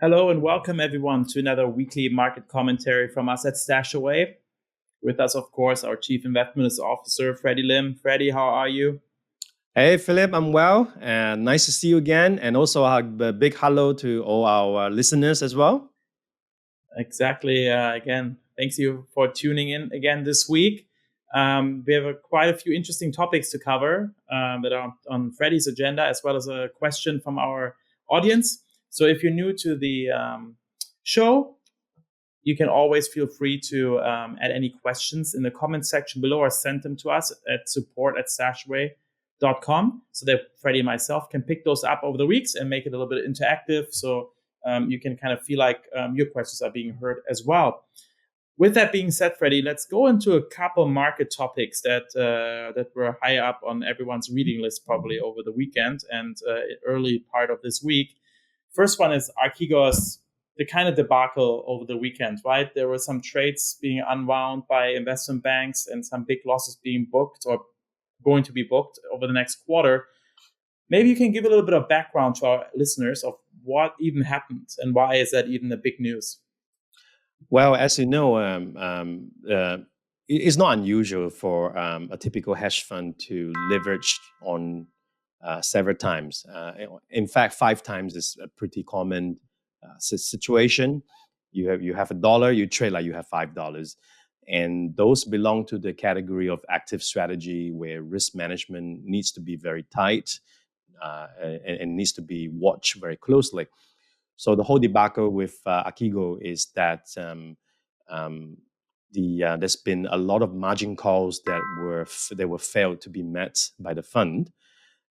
Hello and welcome everyone to another weekly market commentary from us at StashAway. With us, of course, our Chief Investment Officer, Freddy Lim. Freddy, how are you? Hey, Philip, I'm well, and nice to see you again. And also a big hello to all our listeners as well. Exactly. Again, thanks you for tuning in again this week. We have quite a few interesting topics to cover that are on Freddy's agenda, as well as a question from our audience. So if you're new to the show, you can always feel free to add any questions in the comment section below or send them to us at support@stashaway.com so that Freddie and myself can pick those up over the weeks and make it a little bit interactive so you can kind of feel like your questions are being heard as well. With that being said, Freddie, let's go into a couple market topics that were high up on everyone's reading list probably over the weekend and early part of this week. First one is Archegos, the kind of debacle over the weekend, right? There were some trades being unwound by investment banks and some big losses being booked or going to be booked over the next quarter. Maybe you can give a little bit of background to our listeners of what even happened and why is that even a big news? Well, as you know, it's not unusual for a typical hedge fund to leverage on several times. In fact, 5 times is a pretty common situation. You have a dollar, you trade like you have $5. And those belong to the category of active strategy where risk management needs to be very tight and needs to be watched very closely. So the whole debacle with Archegos is that there's been a lot of margin calls that were failed to be met by the fund,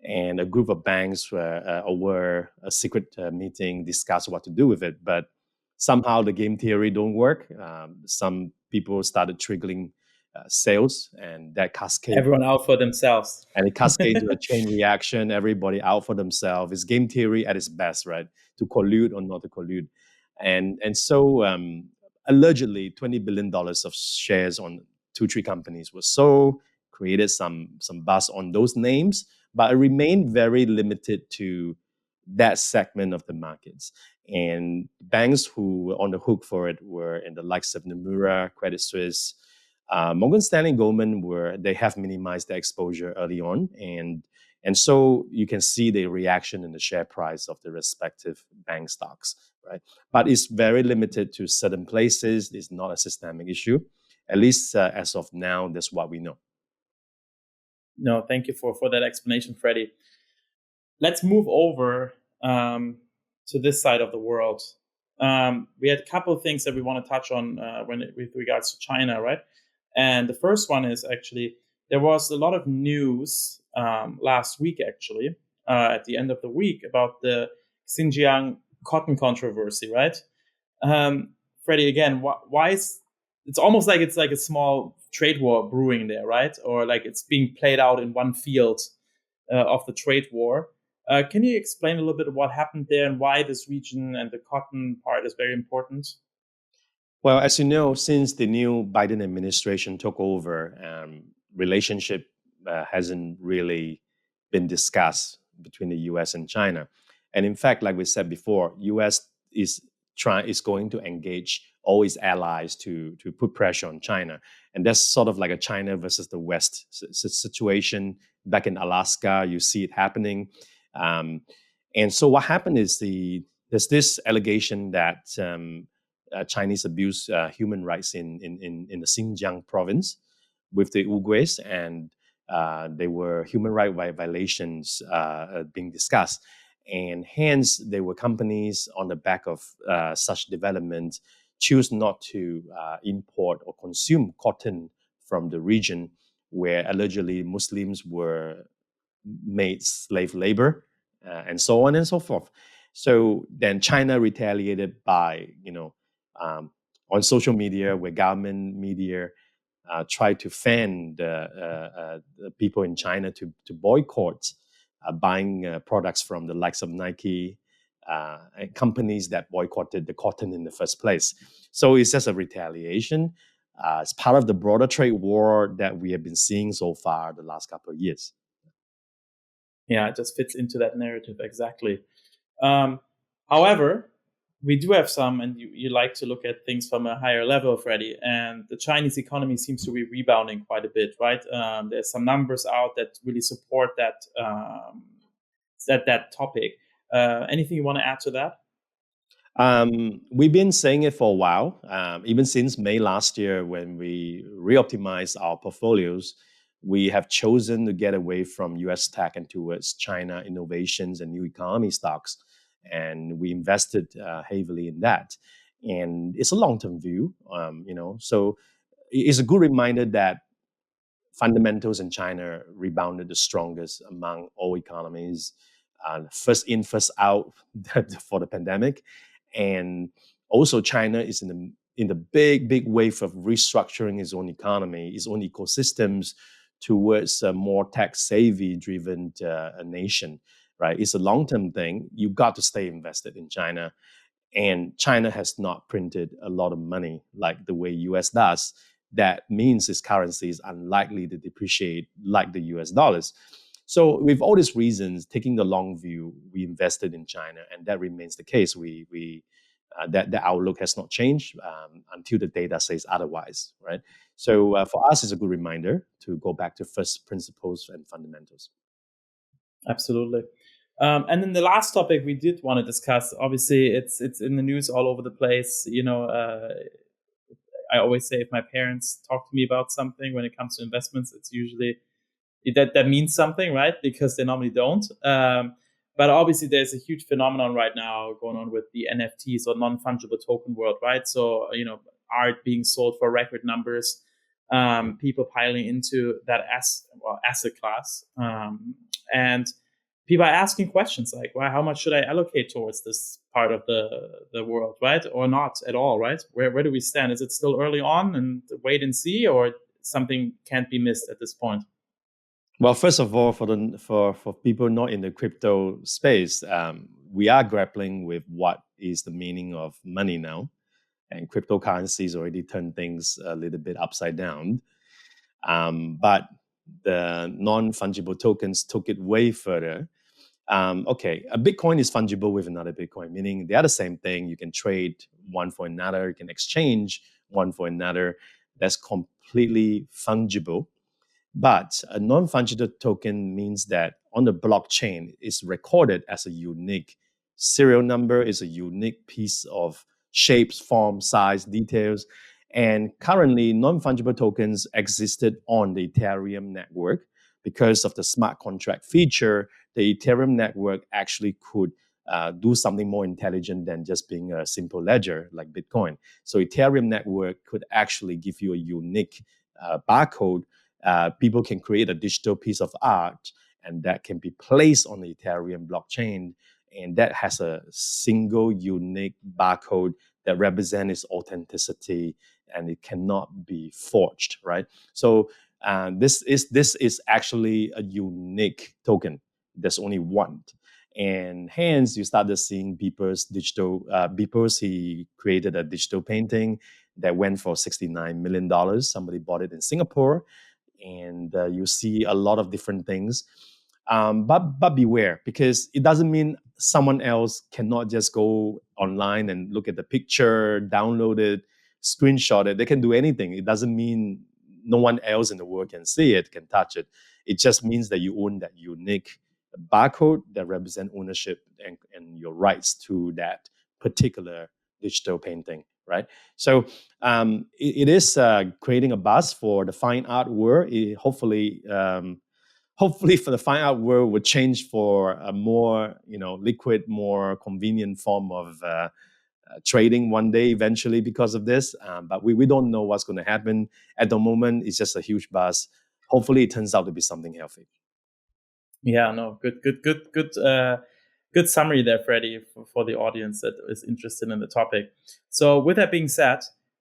and a group of banks were over a secret meeting discussed what to do with it. But somehow the game theory don't work. Some people started triggering sales, and that cascade Everyone out for themselves. and it cascades into a chain reaction. Everybody out for themselves. It's game theory at its best, right? To collude or not to collude, and so allegedly $20 billion of shares on 2, 3 companies were sold, created some buzz on those names, but it remained very limited to that segment of the markets. And banks who were on the hook for it were in the likes of Nomura, Credit Suisse, Morgan Stanley, Goldman they have minimized their exposure early on, and so you can see the reaction in the share price of the respective bank stocks, right? But it's very limited to certain places. It's not a systemic issue, at least as of now. That's what we know. No, thank you for that explanation, Freddie. Let's move over to this side of the world. We had a couple of things that we want to touch on with regards to China, right? And the first one is actually there was a lot of news last week, actually, at the end of the week about the Xinjiang cotton controversy, right? Freddie, again, why is it's almost like it's like a small trade war brewing there, right? Or like it's being played out in one field of the trade war. Can you explain a little bit of what happened there and why this region and the cotton part is very important? Well, as you know, since the new Biden administration took over, relationship hasn't really been discussed between the U.S. and China. And in fact, like we said before, U.S. is going to engage all its allies to put pressure on China, and that's sort of like a China versus the West situation. Back in Alaska, you see it happening, and so what happened is there's this allegation that Chinese abuse human rights in the Xinjiang province with the Uyghurs, and there were human rights violations being discussed. And hence, there were companies on the back of such development choose not to import or consume cotton from the region where allegedly Muslims were made slave labor, and so on and so forth. So then China retaliated by, on social media, where government media tried to fan the people in China to boycott buying products from the likes of Nike, and companies that boycotted the cotton in the first place. So it's just a retaliation. It's part of the broader trade war that we have been seeing so far the last couple of years. Yeah, it just fits into that narrative exactly. However, we do have some, and you like to look at things from a higher level, Freddy. And the Chinese economy seems to be rebounding quite a bit, right? There's some numbers out that really support that topic. Anything you want to add to that? We've been saying it for a while, even since May last year when we reoptimized our portfolios. We have chosen to get away from US tech and towards China innovations and new economy stocks. And we invested heavily in that. And it's a long-term view, so it's a good reminder that fundamentals in China rebounded the strongest among all economies, first in, first out for the pandemic. And also, China is in the big wave of restructuring its own economy, its own ecosystems towards a more tech savvy driven a nation. Right, it's a long term thing. You got to stay invested in China, and China has not printed a lot of money like the way US does. That means its currency is unlikely to depreciate like the US dollars. So, with all these reasons, taking the long view, we invested in China, and that remains the case. That the outlook has not changed until the data says otherwise, right? So, for us, it's a good reminder to go back to first principles and fundamentals. Absolutely. And then the last topic we did want to discuss, obviously, it's in the news all over the place. I always say if my parents talk to me about something when it comes to investments, it's usually that means something, right? Because they normally don't. But obviously, there's a huge phenomenon right now going on with the NFTs or non-fungible token world, right? So, art being sold for record numbers, people piling into that asset class. And people are asking questions like, well, how much should I allocate towards this part of the world, right? Or not at all, right? Where do we stand? Is it still early on and wait and see, or something can't be missed at this point? Well, first of all, for people not in the crypto space, we are grappling with what is the meaning of money now, and cryptocurrencies already turned things a little bit upside down. But the non-fungible tokens took it way further. Okay, a Bitcoin is fungible with another Bitcoin, meaning they are the same thing. You can trade one for another, you can exchange one for another. That's completely fungible. But a non-fungible token means that on the blockchain, it's recorded as a unique serial number, is a unique piece of shapes, form, size, details. And currently, non-fungible tokens existed on the Ethereum network. Because of the smart contract feature, the Ethereum network actually could do something more intelligent than just being a simple ledger like Bitcoin. So Ethereum network could actually give you a unique barcode. People can create a digital piece of art, and that can be placed on the Ethereum blockchain, and that has a single unique barcode that represents its authenticity, and it cannot be forged, right? So this is actually a unique token. There's only one. And hence, you started seeing Beeper's he created a digital painting that went for $69 million. Somebody bought it in Singapore, and you see a lot of different things. But beware, because it doesn't mean someone else cannot just go online and look at the picture, download it, screenshot it. They can do anything. It doesn't mean no one else in the world can see it, can touch it. It just means that you own that unique barcode that represents ownership and your rights to that particular digital painting, right? So it is creating a buzz for the fine art world. Hopefully for the fine art world would change for a more liquid, more convenient form of trading one day eventually because of this. But we don't know what's going to happen at the moment. It's just a huge buzz. Hopefully it turns out to be something healthy. Yeah, no, good summary there, Freddy, for the audience that is interested in the topic. So with that being said,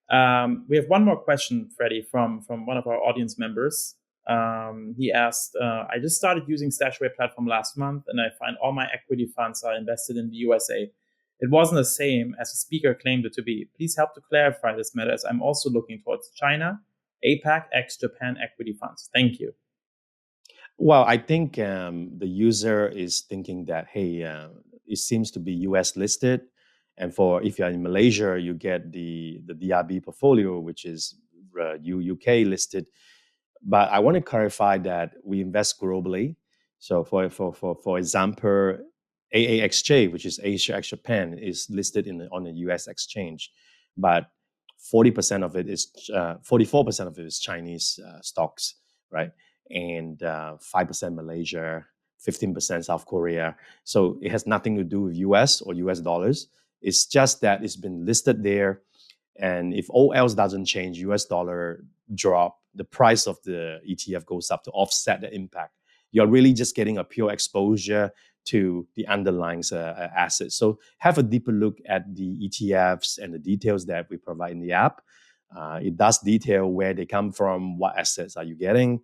we have one more question, Freddy, from one of our audience members. He asked, I just started using StashAway platform last month, and I find all my equity funds are invested in the USA. It wasn't the same as the speaker claimed it to be. Please help to clarify this matter, as I'm also looking towards China, APAC, ex-Japan equity funds. Thank you. Well, I think the user is thinking that, hey, it seems to be US listed, And for if you're in Malaysia, you get the DRB portfolio, which is UK listed. But I want to clarify that we invest globally. So for example, AAXJ, which is Asia X Japan, is listed on the US exchange, but 44% of it is Chinese stocks, right? And 5% Malaysia, 15% South Korea. So it has nothing to do with US or US dollars. It's just that it's been listed there. And if all else doesn't change, US dollar drop, the price of the ETF goes up to offset the impact. You're really just getting a pure exposure to the underlying assets. So have a deeper look at the ETFs and the details that we provide in the app. It does detail where they come from, what assets are you getting.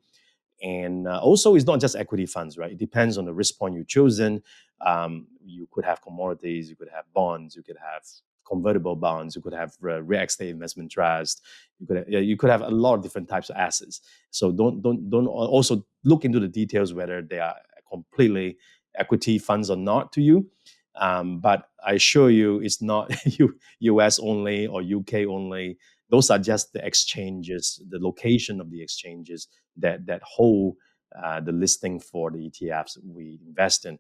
And also, it's not just equity funds, right? It depends on the risk point you've chosen. You could have commodities, you could have bonds, you could have convertible bonds, you could have real estate investment trust, you could have a lot of different types of assets. So don't also look into the details whether they are completely equity funds or not to you. But I assure you, it's not US only or UK only. Those are just the exchanges, the location of the exchanges that hold the listing for the ETFs we invest in.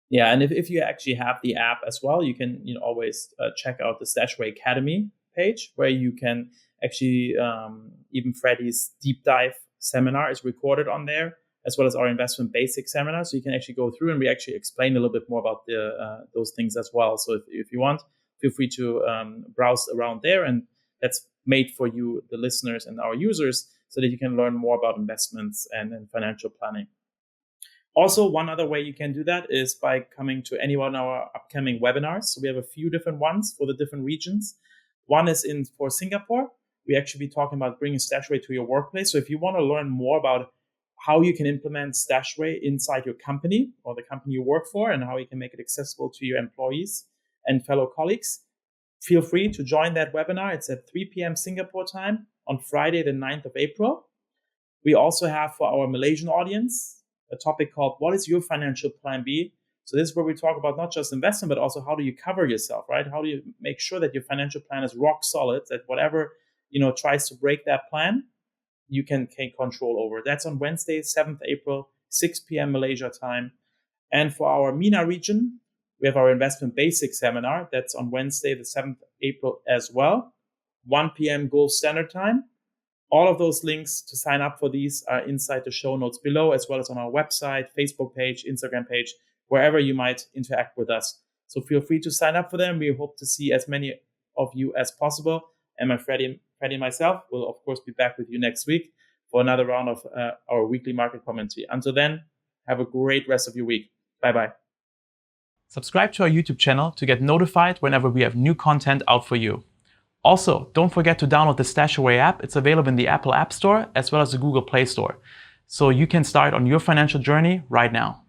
Yeah, and if you actually have the app as well, you can always check out the StashAway Academy page, where you can actually even Freddy's deep dive seminar is recorded on there, as well as our investment basic seminar. So you can actually go through and we actually explain a little bit more about those things as well. So if you want, feel free to browse around there, and that's made for you, the listeners and our users, so that you can learn more about investments and financial planning. Also, one other way you can do that is by coming to any one of our upcoming webinars. So we have a few different ones for the different regions. One is for Singapore. We actually be talking about bringing StashAway to your workplace. So if you want to learn more about how you can implement StashAway inside your company or the company you work for, and how you can make it accessible to your employees and fellow colleagues, feel free to join that webinar. It's at 3 p.m. Singapore time on Friday, the 9th of April. We also have for our Malaysian audience a topic called What is your financial plan B? So this is where we talk about not just investment, but also how do you cover yourself, right? How do you make sure that your financial plan is rock solid, that whatever tries to break that plan, you can take control over. That's on Wednesday, 7th April, 6 p.m. Malaysia time. And for our MENA region, we have our investment basics seminar. That's on Wednesday, the 7th April as well, 1 p.m. Gulf Standard Time. All of those links to sign up for these are inside the show notes below, as well as on our website, Facebook page, Instagram page, wherever you might interact with us. So feel free to sign up for them. We hope to see as many of you as possible. And my Freddy and myself will, of course, be back with you next week for another round of our weekly market commentary. Until then, have a great rest of your week. Bye-bye. Subscribe to our YouTube channel to get notified whenever we have new content out for you. Also, don't forget to download the StashAway app. It's available in the Apple App Store as well as the Google Play Store. So you can start on your financial journey right now.